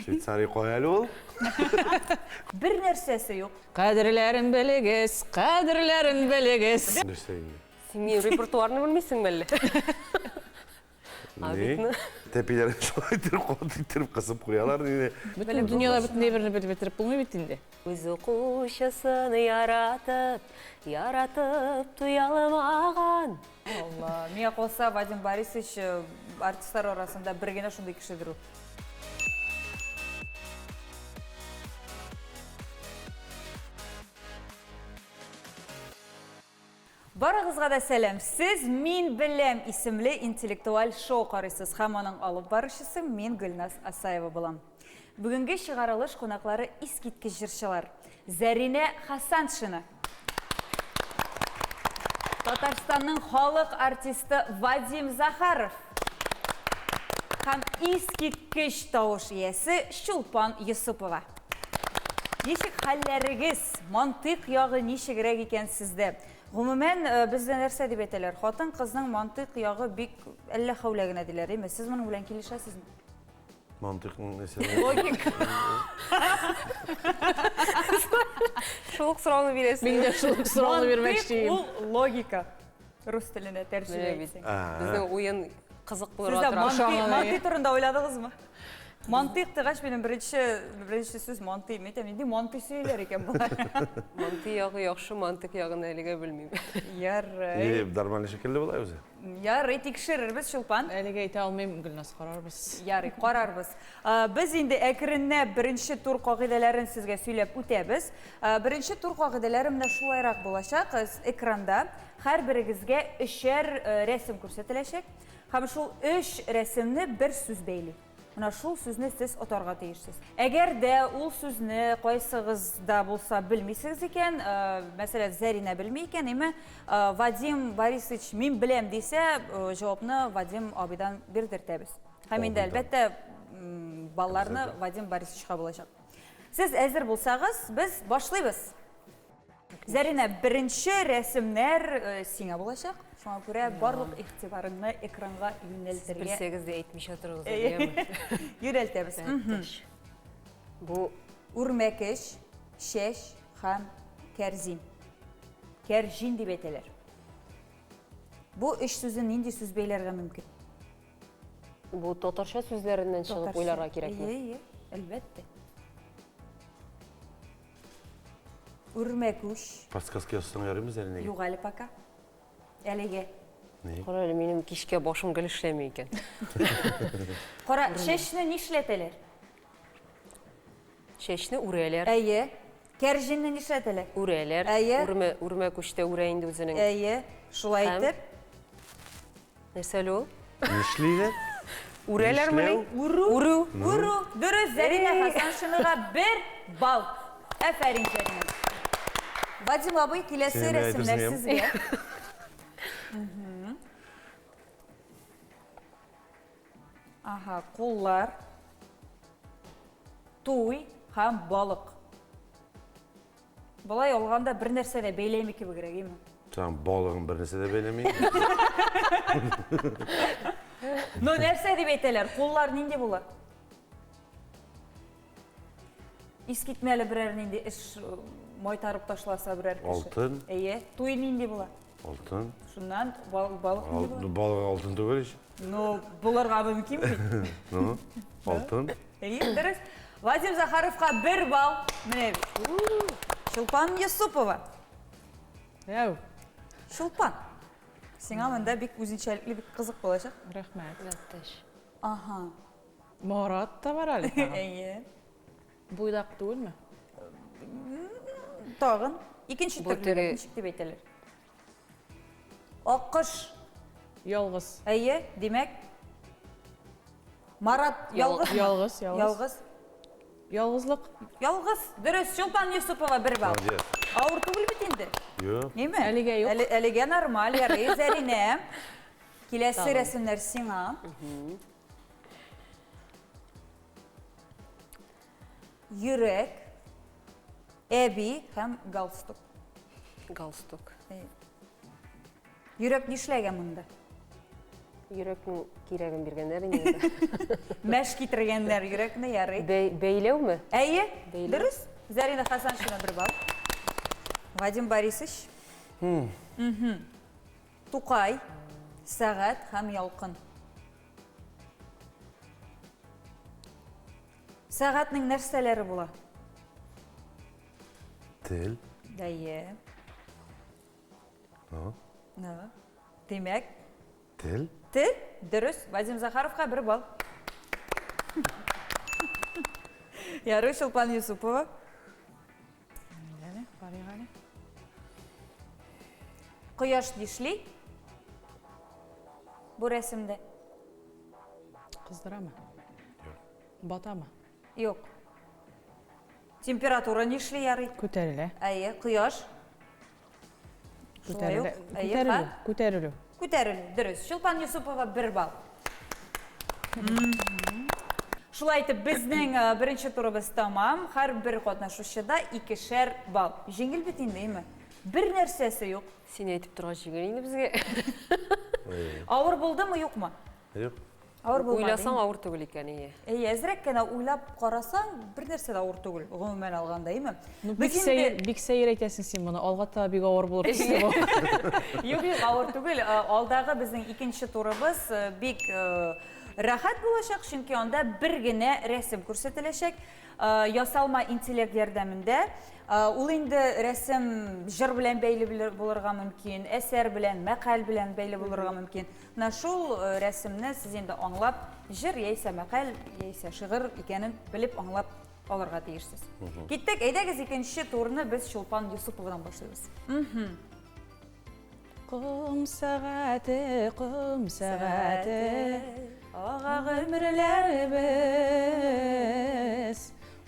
Şveysariya koyalı ol. Bir nersesi yok. Kadirlerin belirgez, kadirlerin belirgez. Nerseyin? Sen benim repertuarını bilmeysin belli. Ne? Tepelere soydurup, kodiktirip kısıp koyarlar. Bütün dünyada bütün birini bitirip bulmuyor bitindi. Özü kuşasını yaratıp tuyalamagan. Allah. Mia olsa Vadim Borisovich artistler arasında birgene şunday kişidir o. Barıгызга da selam. Siz Min Bilem isimli intellektual show qaraysiz. Hammaның alып barışısı men Gülnaz Asayeva bulam. Бүгінгі шығарылыш қонақлары искиткіч жыршылар. Зәрина Хасаншина. Татарстанның халық артисті Вадим Захаров. Һәм искиткіч тауыш иесі Шулпан Юсупова. Нешік хәлләрегез, мантык яғы нешігірек екен сізді? Ғумумен бізде нәрсе деп етелер. Хатын қызның мантык яғы бик әлі хәуләгіне дилер. Сіз мұның білән келешесіз ме? Mantıklı mesela. Logik. Şuluk sırağını bilesiniz. Ben de şuluk sırağını vermek isteyeyim. Mantık, ул logika. Rus tiline tercüme etsin. Bizden oyun kızık bulur Siz de hatırlar. mantık turunda oyladınız mı? Mantık tıgaç benim birinci söz mantığı mı? Neydi mantığı söyler iken bunlar. Mantığı yağı yakşı, mantık yağını elige bilmeyeyim. Yar, Darmanlı şekilde olay bize. yar tekşiririz Şulpan. Әліге айта алмайым Гүлназ, қарарбыз. Ярый, қарарбыз. Biz indi әкірінне бірінші тур қағидаларын сізге сөйлеп өтебіз. Бірінші тур қағидалары мына шулайрақ болашақ. Экранда һәр бірігізге үшер рәсім көрсетілешек. Һәм шул үш рәсімні бір сүз бейли. Мына шул сүзні сіз отарға тейірсіз. Әгер де ул сүзні қойсығызда болса білмейсіз екен, мәселе Зәрина білмей екен, еме Вадим Борисович мен білем дейсе, жауапны Вадим абидан бердіртеміз. Һәм енді әлбәттә балаларны Вадим Борисовичқа болашақ. Сіз әзір болсағыз, біз башлайбыз. Зәрина, бірінші рәсімнәр сиңа болашақ. Шуңа күрә барлык игътибарыңны экранга юнәлтергә. Білсегіз де әйтмеш атырыңыз. Деймін. Юнәлтәбез. Bu Үрмәкеш, шеш һәм кәрзин. Кәржин дип әйтәләр. Бу үч сүзне нинди сүз бәйләргә мөмкин? bu Tatarша sözlerinden çıkıp oylara kerekmi? Ие, әлбәттә. Үрмәкүш, Paskaski yazısını yarayım Zerine'ye. юк әле пока. Әлегә. Кара әле минем кичкә башым гел эшләмий икән. Кара, шешне нишләтәләр? Чәчне үрәләр, Әйе. Кәрҗинне нишләтәләр? үрәләр, Әйе. үрмә күчтә үрә инде үзенең. Әйе. Шулай Һәм? итеп, Нәрсәле ул? Нişliyle? Үрәләр менә? Уру. Дөрес, Зәринә Хасаншинаға 1 балл. Афәрин Зәринә. Вадим абый киләсе Синең рәсемнәр әйтерсең, сезгә. Аха, куллар, туй һәм балык. Болай алганда бер нәрсә дә бәйләми кебегрәк, име? Tamam balığın bir nesi de beğenmeyin. Но нәрсә дип әйтәләр? Куллар нинди була? Искитмәле берәр нинди эш майтарып ташласа берәр кеше. Алтын. Әйе. Туй нинди була? Altın. Шуннан балык нинди була? Balığı altın döveriş. Ну, буларга мөмкин бит. Ну, altın. Әйе, дөрес. Вадим Захаровка 1 балл. Менә бит. Шулпан Юсупова. Яу, Шулпан. Сиңа монда бик үзенчәлекле, бик кызык булачак. рәхмәт. Ятташ. Аха. Марат та бар әле. Әйе. Буйдак түгелме? Тагын икенче Бу төрле теге- ничек дип әйтәләр? Аккош. Ялгыз. Әйе, димәк Марат ялгыз. Ялгыз. Ялгыз. Ялгызлык. Ялгыз. Дөрес, Шулпан Юсупова 1 балл. Молодец. Авыр түгел бит инде. Yok. Неме? Әлегә юк. Әлегә нормаль, ярый, Зәринә. Киләсе рәсемнәр сиңа. Йөрәк, әби һәм галстук. Галстук. Йөрәк нишләгән монда? Йөрәкнең кирәген биргәннәр инде. Мәш китергәннәр йөрәкне ярый. Бәйләүме? Әйе, Бәйле. дөрес. Зарина Хасаншина бер бал. Вадим Борисович. Тукай, сәгать һәм ялкын. Сәгатьнең нәрсәләре була? Тел. Әйе. No. Демәк, Тел. тел, дөрес. Вадим Захаровка бер бал. Ярый, Шолпан Юсупова. Бариганы. Кояш дишли. Бу рәсемдә. Кыздырамы? Батамы? Юк. Температура нишли ярый? Күтәрелә. Әйе, кояш. Шулай ук. Әйе, Күтәрелү. ха? Күтәрелү. Күтәрелү, дөрес. Шолпан Юсупова бер бал. Шулай итеп, безнең беренче турыбыз тамам. Һәр бер катнашучыда 2шәр бал. Җиңел бит инде, әйме? Бер нәрсәсе юк. Син әйтеп торган җиңел инде безгә. Авыр булдымы, юкмы? Yok. Авыр булмады. Уйласаң авыр түгел икән ие. Әйе, әзрәк кенә уйлап карасаң, бер нәрсә дә авыр түгел, гомумән алганда, әйме? Бик сәер әйтәсең син моны. Алгата бик авыр булыр төсле бу. Юк, авыр түгел. Алдагы безнең икенче турыбыз бик рәхәт булачак, чөнки анда бер генә рәсем күрсәтеләчәк. Ясалма интеллект ярдәмендә. Ул инде рәсем җыр белән бәйле булырга мөмкин, әсәр белән, мәкаль белән бәйле булырга мөмкин. Менә шул рәсемне сез инде аңлап, җыр яисә мәкаль, яисә шигырь икәнен белеп аңлап алырга тиешсез. Киттек, әйдәгез икенче турны без Шолпан Юсуповадан башлыйбыз. Ком сәгате, ага гомерләр без,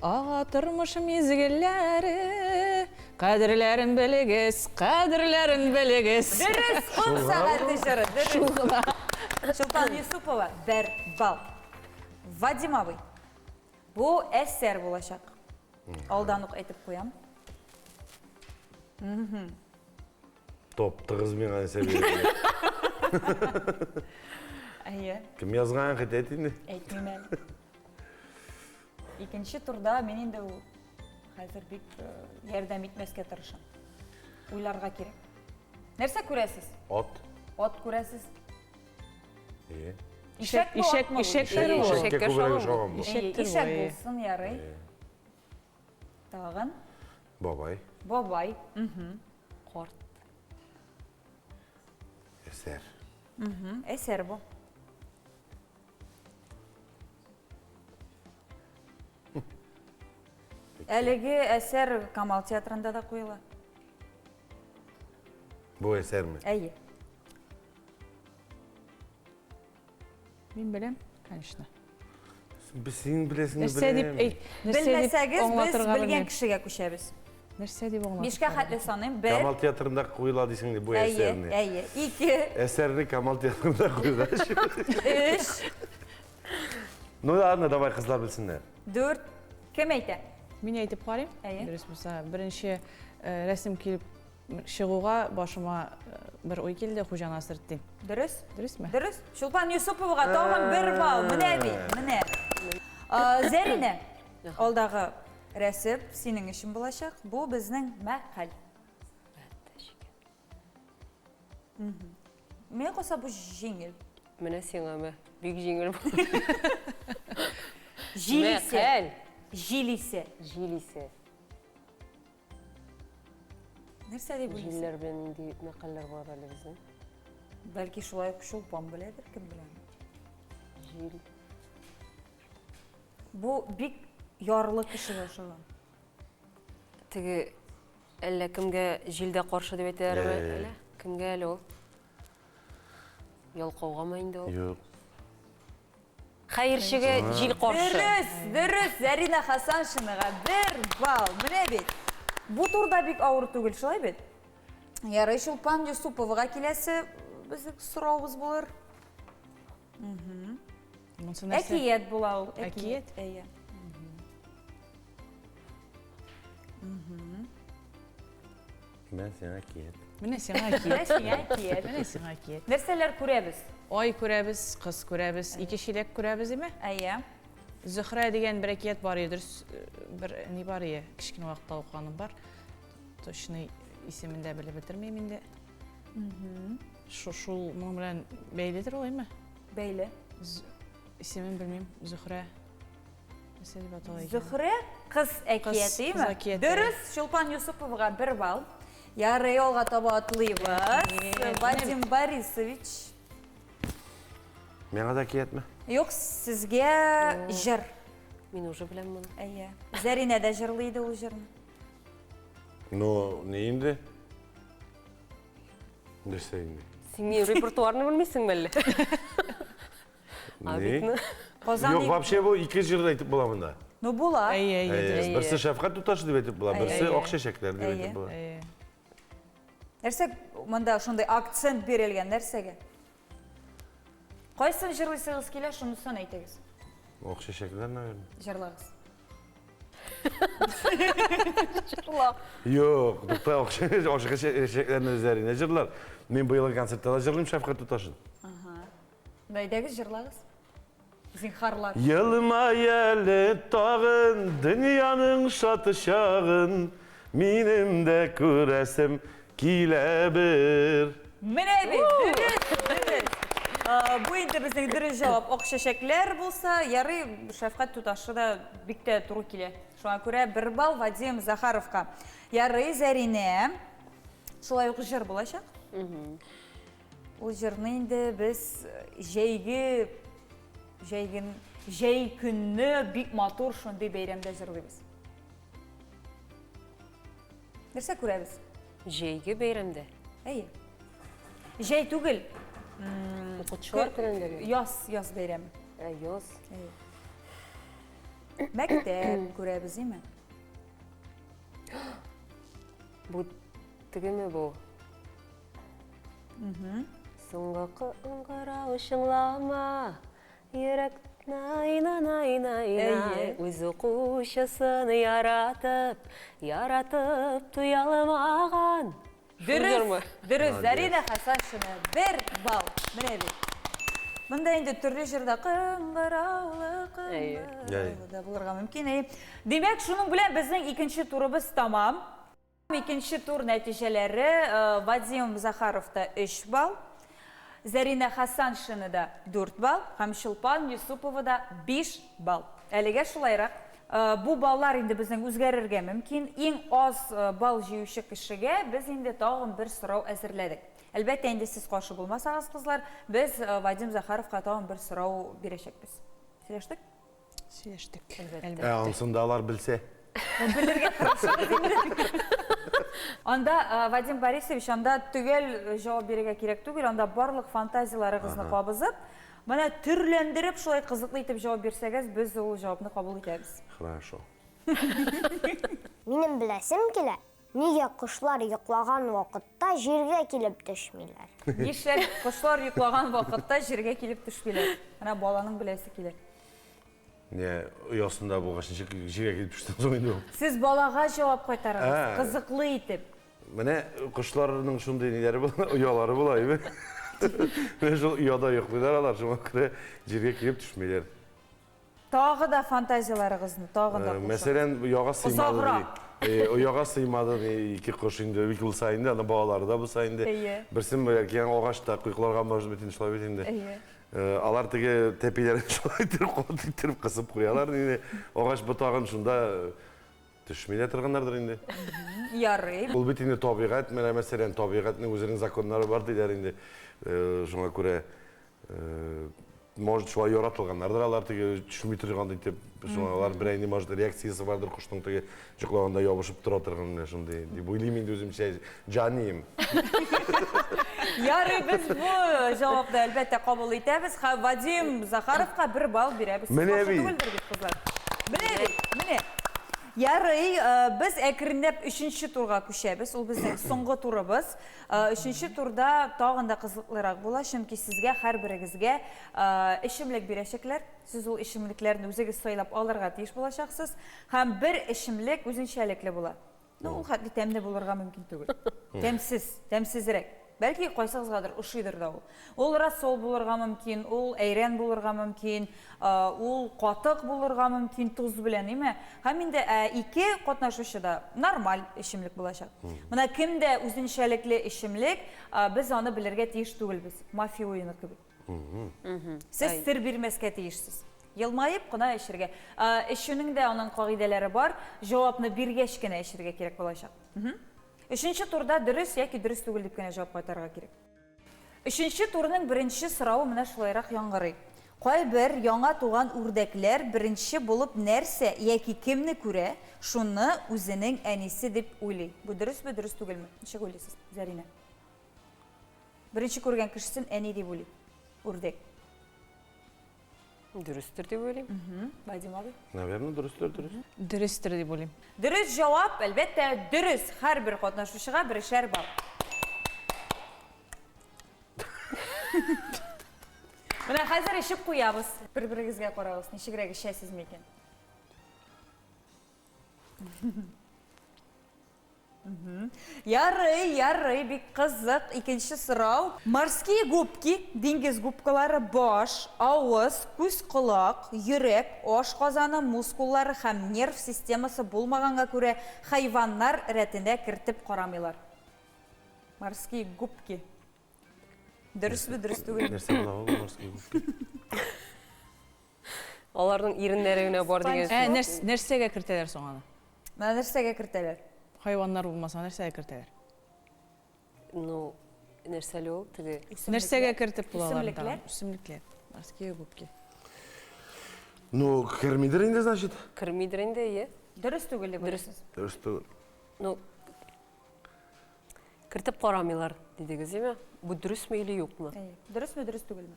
ага тормыш мизгелләре, кадерләрен белегез, кадерләрен белегез. Дөрес, ком сәгате җыры, дөрес. Шолпан Юсупова бер бал. Вадим абый, бу әсәр булачак. Алдан ук әйтеп куям. Top tığız mı yani seviyorum. Әйе, Kim yazgan hit etini? әйтмим әле. Икенче турда мен инде ул хәзер бик ярдәм итмәскә тырышам. Уйларга кирәк. Нәрсә күрәсез? At. Ат күрәсез? İyi. Ишәк бу, ишәк- атмы бу? ишәктер Әйе, ул. ишәк. Şekke kubere şoğum bu. Әйе, Ишәктер ишәк бу, әйе. булсын, ярый. Тагын Babay. бабай. Карт. Eser. Әсәр бу. Әлеге әсәр Камал театрында да куела. Bu eser mi? Әйе. Мин беләм, конечно. Biz senin bilesin Нәрсә дип әйт, нәрсә дип Белмәсәгез, без аңлатырга белгән белмәм. кешегә күчәбез. Нәрсә дип аңлатырга? Бишкә хәтле саныйм. Бер. Kamal Tiyatro'nda kuyula desin bu Әйе, eserini. әйе. Ике, Eserini Kamal Tiyatro'nda kuyula. өч, Ну ладно, давай kızlar bilsinler. дүрт. Кем әйтә? Мин әйтеп карыйм. Әйе. Дөрес булса, беренче рәсем килеп чыгуга башыма бер уй килде, Хуҗа Насретдин. Дөрес? Дөресме? Дөрес. Шулпан Юсуповага тагын бер бал. Менә бит, менә. Зәринә, алдагы рәсем синең өчен булачак. Бу безнең мәкаль. Мен калса бу җиңел. Менә сиңа бик җиңел бу. Җилисе. Мәкаль. Җилисе. Җилисе. Нәрсә дип уйлыйсың? Җилләр белән инде мәкалләр бар әле безнең. Бәлки шулай ук Шулпан беләдер, кем белә. Җил. Бу бик ярлы кешегә охшаган. Теге әллә кемгә җилдә каршы дип әйтәләрме Әй. әллә? Кемгә әле ул? Ялкаугамы инде ул? Yok. Хәерчегә җил каршы. Дөрес, дөрес, Зарина Хасаншинага бер бал. Менә бит. Бу турда бик авыр түгел, шулай бит. Ярый, Шулпан Юсуповага киләсе безнең сораубыз булыр. Монсы нәрсә? Әкият була ул. Әкият? Әйе. Мен сена киет. Менә сиңа Менә киет. сиңа киет. Менә сиңа киет. Нәрсәләр күрәбез? Ай күрәбез, кыз күрәбез, ике чиләк күрәбез име? Әйе. Зөһрә дигән бер әкият бар иде, бер ни бар иде, кичкене вакытта укыганым бар. Точно исемен дә белеп бетермим инде. Шул моның белән бәйледер ул име? Бәйле. Исемен белмим, Зөһрә. Нәрсә дип атала икән? Зөһрә кыз әкияте кыз әкияте. Дөрес, Чулпан Юсуповага 1 балл. Ярый, алга таба атлыйбыз. Вадим Борисович. Меңа да киетме? Юк, сезгә җыр. Мин уже беләм моны. Әйе. Зәринә дә җырлый иде ул җырны. Ну, не инде? Нәрсә инде? Син ни репертуарны белмисең мәллә? Не? Казан Yok, вообще bu iki jırda aytıp bulamında. Ну була. Әйе. Birisi şefkat tutaşı diye aytıp bulam, birisi Әйе. okşeşekler diye aytıp bulam. Нәрсә монда шундый акцент бирелгән нәрсәгә? Кайсын җырлыйсыгыз килә, шунысын әйтегез. Okşeşekler ne öyle? Җырлагыз. Yok, tukta okşeşeklerin üzerine jırlar. Ben bu yıl konsertte de jırlayayım şefkat tutaşın. Әйдәгез җырлагыз. Зинһарлар. Yılıma yeli dağın, dünyanın şatışağın, benim de küresim kile bir. Менә бит, дөрес. Бу инде безнең дөрес җавап. Акча-чәкләр булса, ярый, шәфкать туташы да бик тә туры килә. Шуңа күрә 1 балл Вадим Захаровка. Ярый, Зәринә. Шулай ук җыр булачак. Ул җырны инде без җәй көнне бик матур шундый бәйрәмдә җырлыйбыз. Нәрсә күрәбез? Җәйге бәйрәмдә. Әйе. Җәй түгел. Укытучылар көнендәме? Яз бәйрәме. Яз. Мәктәп күрәбез, име? Бу тегеме бу? Соңгы кыңгырау шыңлама, йөрәк най-най-най-най, үз укучысын яратып туяламаган. Дөрес, Зарина Хасаншина 1 балл. Менә бит. Монда инде төрле җырда кыңгыраулы да булырга мөмкин. Демәк, шуның белән безнең икенче турыбыз тамам. Икенче тур нәтиҗәләре Вадим Захаровта 3 балл, Зарина Хасаншинада 4 балл, һәм Чулпан Юсуповада 5 балл. Әлегә шулайрак. Бу баллар инде безнең үзгәрергә мөмкин. Иң аз балл җыючы кешегә без инде тагын бер сорау әзерләдек. Әлбәттә, инде сез каршы булмасагыз, кызлар, без Вадим Захаровка тагын бер сорау бирәчәкбез. Сөйләштек? Сөйләштек. Ансындаlar bilse. Анда Вадим Борисович, анда түгел җавап бирергә кирәк түгел, анда барлык фантазияларыгызны кабызып, менә төрләндереп, шулай кызыклы итеп җавап бирсәгез, без ул җавапны кабул итәбез. Хорошо. Минем беләсем килә. Нигә кошлар йоклаган вакытта җиргә килеп төшмиләр? Нишләп кошлар йоклаган вакытта җиргә килеп төшмиләр? Менә баланың беләсе килә. Ne, yasında bu kaçıncı şeye gidip düştüm sonra indi o. Сез балага җавап кайтарыгыз, кызыклы итеп. Менә кuşlarının şunday neleri bular, uyaları bular gibi. Ve şu uyada yokluylar alır, şuna göre jirge kirip düşmeyler. Тагы да фантазияларыгызны, тагы да. Mesela uyağa sıymadı. Uyağa sıymadı iki kuş indi, bir kıl sayındı, ana bağları da bu sayındı. Birsin böyle yani ağaçta kuyuklarga başlı bitin şulay bitindi. Alar tege tepelerini şulay itirip kısıp koyarlar. Ağaç butağın şunda düşmeye tırgınlardır indi. Ярый. Bu bitinde tabiat, mesela tabiatın özünün zakonları var diler indi. Şuna göre может şulay yaratılganlardır. Alar tege düşmeye tırgındı itip, şunalar bir ayni может reaksiyası vardır kuştun tege çıklavanda yavuşup duratırgın şunday. Bu ilimin özüm şey caniyim. Ярый, без бу җавапны әлбәттә кабул итәбез. Вадим Захаровка 1 балл бирәбез. Менә бит. Менә. Ярый, без әкренләп 3нче турга күчәбез. Ул безнең соңгы турыбыз. 3нче турда тагын да кызыклырак була, чөнки сезгә һәрберегезгә ишемлек бирәчәкләр. Сез ул ишемлекләрне үзегез сайлап алырга тиеш булачаксыз. Һәм бер ишемлек үзенчәлекле була. Ул хәтле тәмле булырга мөмкин түгел. Тәмсезрәк. Бәлки кайсыгызгадыр ошыйдыр да ул. Ул рассол булырга мөмкин, ул әйрән булырга мөмкин, ул катык булырга мөмкин туз белән, име? Һәм инде ике катнашучыда нормаль эчемлек булачак. Менә кемдә үзенчәлекле эчемлек, без аны белергә тиеш түгелбез. Мафия уены кебек. Сез сер бирмәскә тиешсез. Елмайып кына эшергә. Эшүнең дә аның кагыйдәләре бар. Җавапны биргәч кенә эшергә кирәк булачак. Өченче турда дөрес яки дөрес түгел дип кенә җавап кайтарырга кирәк. Өченче турның беренче сорауы менә шулайрак яңгырый. Кайбер яңа туган үрдәкләр беренче булып нәрсә яки кемне күрә, шуны үзенең әнисе дип уйлый. Бу дөресме, дөрес түгелме? Ничек уйлыйсыз, Зарина? Беренче күргән кешесен әни дип уйлый. Үрдәк. Дөрестер дип уйлыйм. Вадим абый. Наверное, дөрестер. Дөрестер дип уйлыйм. Дөрес җавап, әлбәттә, дөрес. Һәрбер катнашучыга берешәр бал. Менә хәзер ишеп куябыз. Бер-берегезгә карагыз, ничегрәк эчәсез микән? Ярый, бик кызык. Икенче сорау. Морские губки, диңгез губкалары баш, авыз, күз, колак, йөрәк, аш казаны, мускуллары һәм нерв системасы булмаганга күрә хайваннар рәтендә кертеп карамыйлар. Морские губки. Дөресме, дөрес түгел? Нәрсә була ул морской губки? Аларның иреннәре генә бар дигән. Нәрсәгә кертәләр соң аны? Менә нәрсәгә кертәләр? Хайваннар булмаса нәрсәгә кертәләр? Ну, нәрсәле ул? Теге Нәрсәгә кертеп булалар? Үсемлекләр? Үсемлекләр. Морские губки. Ну, кермидер инде, значит. кірмейдір инде, иә? Дөрес түгел дип Дөрес. уйлыйсыз. Дөрес түгел. Ну, кертеп карамыйлар дидегез, еме? Бу дөресме или юкмы? Дөресме, дөрес түгелме?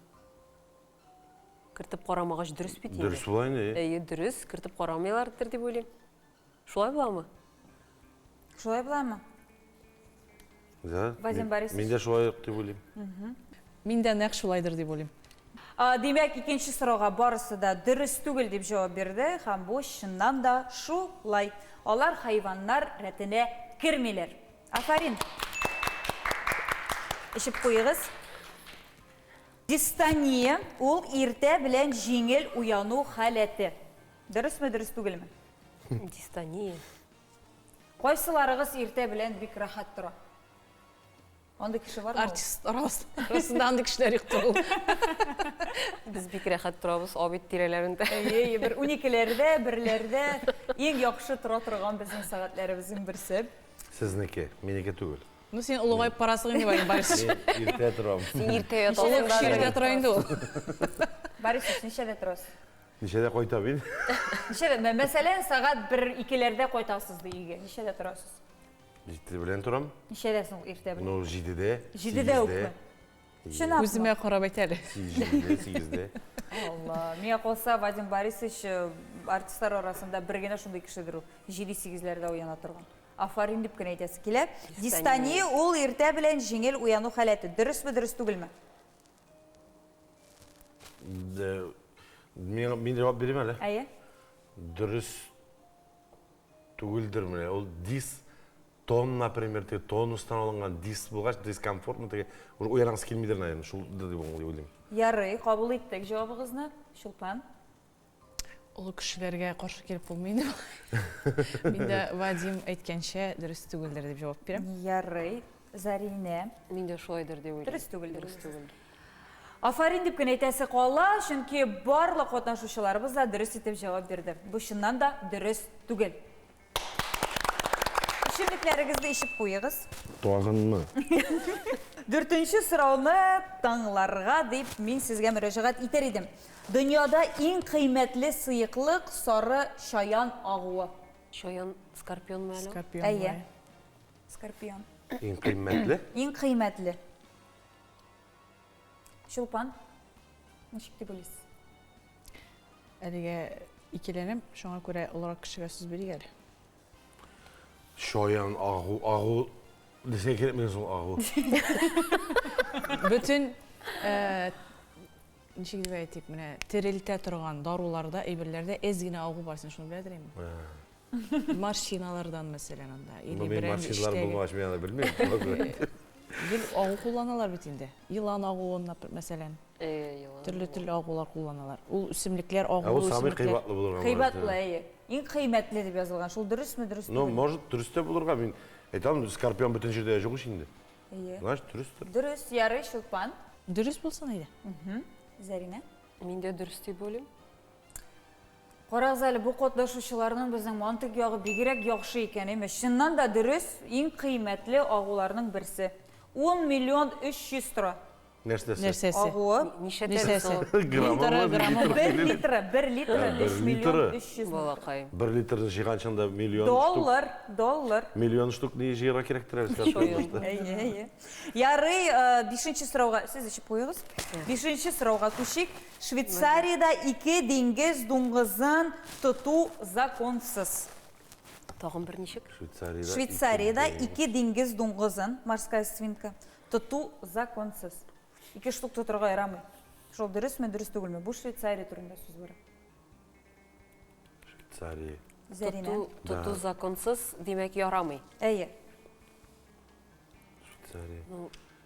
Кертеп карамагач дөрес бит инде. Дөрес була инде. Дөрес, кертеп карамыйлардыр дип уйлыйм. Шулай буламы? Шулай буламы? Да. Вадим Борисович. Мен дә шулай дип уйлыйм. Мин дә нәкъ шулайдыр дип уйлыйм. Демәк, икенче сорауга барысы да дөрес түгел дип җавап бирде һәм бу чыннан да шулай. Алар хайваннар рәтенә кермиләр. Афарин. Ишеп куегыз. Дистония ул иртә белән җиңел уяну халәте. Дөресме, дөрес түгелме? Дистония. Кайсыларыгыз иртә белән бик рәхәт тора? Анда кеше бармы? Артист арасында андый кешеләр юк түгел. Без бик рәхәт торабыз Абид тирәләрендә. Бер 12-ләрдә, 1-ләрдә иң яхшы тора торган безнең сәгатьләребезнең берсе. Сезнеке, минеке түгел. Ну сен улыгайып барасың инде Вадим Борисович. Мен иртә торам. Син иртә Улы ятасың кеше иртә да. тора инде ул. Борисович, ничәдә торасыз? Ничәдә кайта мин? Ничәдә? Мәсәлән, сәгать 1-2-ләрдә кайтасыз ди өйгә. Ничәдә торасыз? Җитте белән торам. Ничәдә соң иртә белән? Ну, 7-дә. 7-дә үкме? Шуна. Күземә карап әйт әле. 7-дә, 8-дә. Алла, миңа калса Вадим Борисович артистлар арасында бер генә шундый кешедер ул. 7-8-ләрдә уяна торган. Афарин дип кенә әйтәсе килә. Дистония ул иртә белән җиңел уяну халәте. Дөресме, дөрес түгелме? Мин җавап бирәм әле. Әйе. Дөрес түгелдер менә. Ул тон, например, тонустан алынган дис булгач, дискомфортно теге уянасы килмидер, наверное, шул дип уйлыйм. Ярый, кабул иттек җавабыгызны. Шулпан. Улы кешеләргә каршы килеп булмый инде. Мин дә Вадим әйткәнчә дөрес түгелдер дип җавап бирәм. Ярый, Зарина. Мин дә шулайдыр дип уйлыйм. Дөрес түгел, Дөрес түгел. Афарин дип кенә әйтәсе кала, чөнки барлык катнашучыларыбыз да дөрес итеп җавап бирде. Бу чыннан да дөрес түгел. Ишемлекләрегезне ишеп куегыз. Туганмы? 4нче сорауны таңларга дип мин сезгә мөрәҗәгать итәр идем. Дөньяда иң кыйммәтле сыйыклык сары шаян агуы. Шаян скорпион мәле? Скорпион. Әйе. Скорпион. Иң кыйммәтле. Иң кыйммәтле. Шулпан. Ничек дип уйлыйсыз? Әлегә икеләнем, шуңа күрә олырак кешегә сүз бирик әле. Шаян агу дисә кирәк мен шул агу. Бүтін ничек дип әйтик, менә терелтә торган даруларда, әйберләрдә әз генә агу бар, сен шуны беләдер инде. Машиналардан мәселен анда. Ну, мен машиналар болмағаш мен аны білмеймін. Гел агу кулланалар бит инде. Йылан агуын мәселен. Йылан. Төрле агулар кулланалар. Ул үсемлекләр Ол агу самый үсемлекләр. кыйбатлы булырга. Кыйбатлы, әйе. Ең кыйммәтле дип язылган. Шул дөресме, дөрес Ну, түгелме? может, дөресте булырга. Мен айтам, скорпион бүтін жерде жоқ иш инде. Әйе. Значит, дөрестер. Дөрес, ярый, Шулпан. Дөрес булсын иде. Зарина. Мен де дұрыс деп ойлаймын. Қараңыз әлі бұл қотлашушыларының біздің мантық яғы бигерәк яхшы екен емес. Шыннан да дөрес, ең қиметлі ағуларының бірсі. 10 миллион 300 тұра. Нәрсәсе? Ағуы. Неше Нәрсәсе? Граммы, Граммы. 1 литрі 3 миллион 300 мың. Балақайым. 1 литрді жиғаншында миллион Доллар. Миллион штук не жиға керек тұрар. Әйе. Ярый, 5-ші сұрауға, сіз ішіп қойыңыз. 5-ші сұрауға күшік. Швейцарияда 2 деңгіз дуңғызын тұту законсыз. Тағын бір нешек? Швейцарияда 2 деңгіз дуңғызын, морская свинка, тұту законсыз. 2 штук тұтырға ярамай. Шол дұрыс мен дұрыс түгілме? Бұл Швейцария түрінде сөз бары. Швейцария. Зарина. Тұту законсыз демек ярамай. Әйе. Швейцария.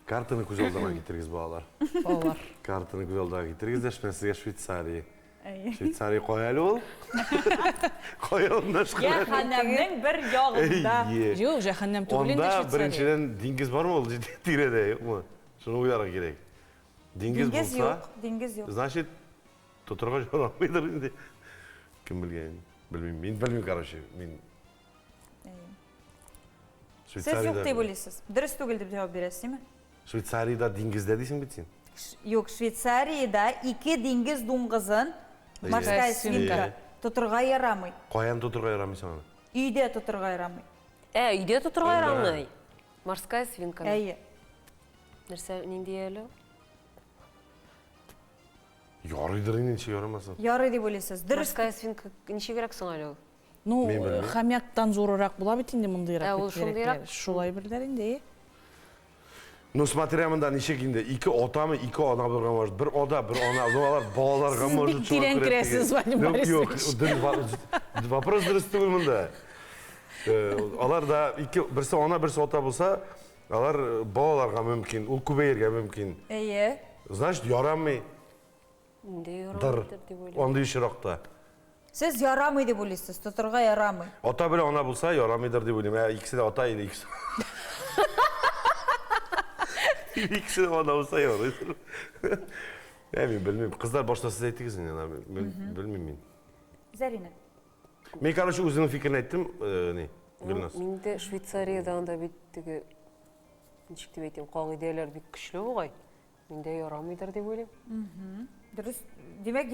Картаны көзелдана кетіргіз балалар. Балалар. Картаны көзелдана кетіргіз дәш мен сізге Швейцария. Әйе. Швейцария қойәлі ол? Қойәлі Яханамның бір яғында. Жоқ, жаһаннам түгелінде Онда Швейцария. біріншіден деңгіз бар ма ол тиреде, жоқ ма? Шunu uyarı gerek. Dingiz Деңгіз bulsa, жоқ, деңгіз жоқ. значит, tuturga joramaydır indi. Kim bilgen? Bilmeyim. Ben bilmeyim kardeşim. Ben Сіз жоқ деп ойлайсыз. Дұрыс түгел деп жауап бересіз, ме? Швейцарияда dengizde дейсің бітсін? Yok, Швейцарияда 2 деңгіз дуңғызын, морская свинка, тұтырға ярамай. Қоян tuturga yaramıyorsun onu. Үйде тұтырға ярамай. Үйде тұтырға ярамай. Морская свинка. Әйе. Нәрсе ненде әлі? Yarıdır ince yaramazsın. Ярый деп ойлайсыз. Дұрыс. Морская свинка неше керек соң әлі? Ну, Мен білмеймін. хамяктан зорырақ була бит инде мындайрак. Ол шундайрак. Шулай билдер инде. Ну смотря мында неше кинде, iki ota mı, iki ona bulgan var. Bir oda, bir ona. Odalar bağlarga Siz может bir tiren kiresiz Vadim Yok, Борисович. вопрос dürüst değil mında. Alar da birisi ona, birisi ota bulsa, alar bağlarga mümkün, ul kubeyirge mümkün. Әйе. Значит, yaramay. Ненде Dır. ярамайдыр деп ойлаймын. Onda işirakta. Сіз ярамай деп ойлайсыз, тұтырға ярамай. Ota bile ona bulsa yaramaydır diye bileyim. İkisi de ota ile ikisi. İkisi de ona bulsa yaramaydır. Bilmiyorum. Kızlar başta siz ettiniz yani. Bilmiyorum. Зарина. Ben kardeşi uzun fikrini ettim. Ne? Bilmez. Мен де Швейцарияда анда беттігі нешік деп айтайын, қағиделер бек күшлі ғой. Мен де ярамайдыр деп ойлаймын. Дұрыс. Демек,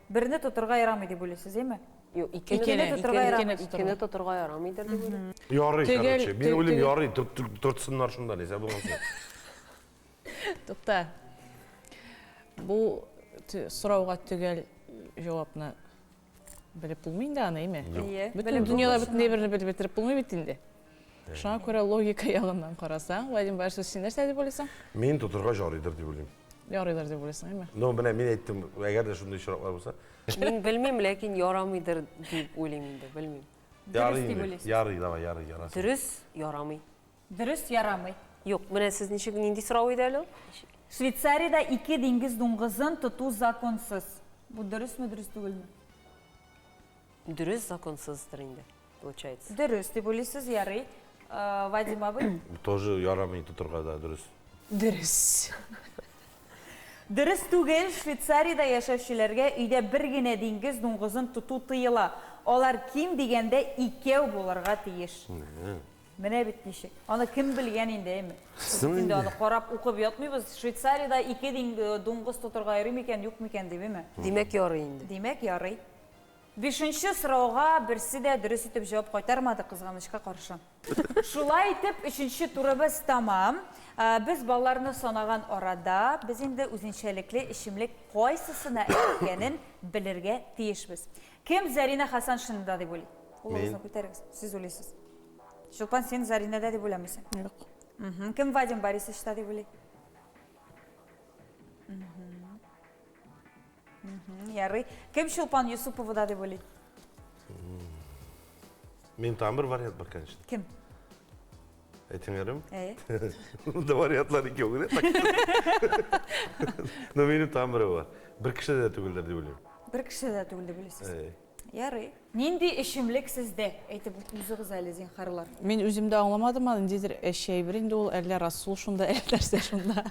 біріне тұтырға ярамай деп ойлайсыз, еме? Yok, İkini тұтырға ярамайдыр деп ойлаймын. Yarı Tügel- kardeşi. Ben öyleyim tügel- yarı. Turtsunlar şundan neyse bulmasın. Тукта. Бу сурауга түгел жауапны билип булмый да аны, эме? Әйе. Бүтүн дүйнөдө бүтүн небирини билип битирип булмай бит инде. Шуңа көрө логика ягынан карасаң, Вадим Борисович, сен нерсе деп ойлойсуң? Men tuturga jarıdır diye bileyim. Ярыйлар деп ойлойсуң, эме? No, ben ettim. Eğer de şunda işaretler olsa. Мен білмеймін, ләкин ярамайдыр деп ойлаймын енді, білмеймін. Yarı деп yine. ойлайсыз. Yarı давай yarı yarası. Дұрыс, ярамай. Дұрыс, ярамай. Yok, міне сіз ненде сұрау еді әлі? Швейцарияда 2 деңгіз дуңғызын тұту законсыз. Бұл дұрыс мы, дұрыс түгіл ме? Дұрыс, законсыздыр енді, получается. Дұрыс деп ойлайсыз, ярый. Вадим абый? Тоже yaramay tuturga da dürüst. Дөрес. Дұрыс түгел, Швейцарияда яшаушыларға үйде бір гене деңгіз дуңғызын тұту тыйыла. Олар ким дегенде 2 боларға тиеш. Міне бит нешек. Оны кім білген енді, еме? Енді оны қорап оқып ятмайбыз. Швейцарияда 2 дуңғыз тұтырға ерім екен, yok мекен деп, еме? Демек яры енді. Демек, ярый. 5-ші сұрауға бірсі де дұрыс етіп жауап қайтармады, қызғанышқа қаршы. Шулай етіп, 3-ші турыбыз тамам. Біз баларны санаған орада, біз енді өзіншеліклі ішімлік қойсысына әкенін білірге тиешбіз. Кім Зарина Хасан шынында деп ойлайды? Олығызын көтеріңіз, сіз ойлайсыз. Шылпан, сен Заринада деп ойламайсың? Жоқ. Кім Вадим Борисовичта деп ойлайды? Ярый. Кім Шылпан Юсуповада деп ойлайды? Мен там бір вариант бар, конечно. Кім? Айтыңарым? Әйе. Вариантлар екеу керек. Но менің там бірі бар. Бір кіші де түгілдер деп ойлаймын. Бір кіші де түгілді білесіз. Ярый. Нинди ішімлік сізде? Әйтіп үзіңіз әлі зинхарлар. Мен өзімді аңламадым, ендейтір әшей бір енді ол әлі расул шунда, әлі нәрсе шунда.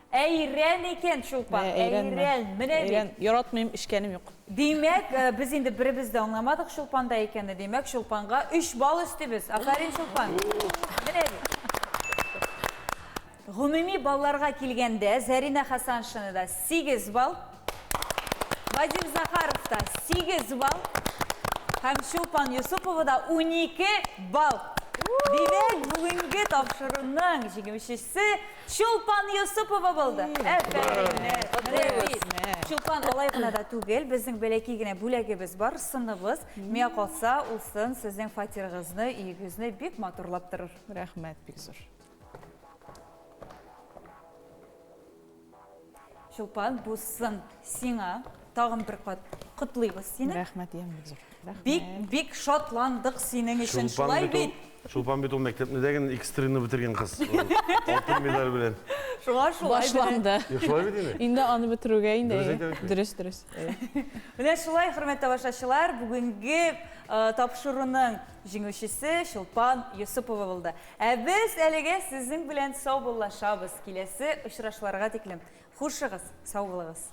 Әйрен екен Шолпан, әйрен. Міне Әйрен, яратмайым, ішкенім жоқ. Демек, біз енді бірімізді аңламадық Шолпанда екені. Демек, Шолпанға 3 балл үстебіз. Афарин Шолпан. Міне ғұмуми балларға келгенде Зарина Хасаншыны 8 балл, Вадим Захаров 8 балл, һәм Шолпан Юсупова 12 балл. Демек, бүгінгі тапшырының жеңімшісі Шолпан Юсупова болды. Шолпан олай ғына да түгел, біздің бәләкей генә бүләгебез бар, сыныбыз. Мия қалса, ол сын сіздің фатиріңізні, үйіңізні бек матурлап тұрыр. Рәхмәт, бик зор. Шолпан, бұл сын сиңа тағын бір құтлыйбыз сені. Рәхмәт, ем бик зор. Бик шотландық сенің үшін шулай бит. Шолпан бит ол мектепне деген экстрені бітірген қыз. Алтын медаль білен. Шулай Башланды. Шулай бит енді? Енді аны бітіруге енді. Дұрыс Дұрыс. Міне шулай, құрметті башашылар, бүгінгі тапшырының жеңушісі Шолпан Юсупова болды. Біз әліге сіздің білен сау болашабыз. Келесі ұшырашыларға теклім. Хушығыз, сау болыңыз.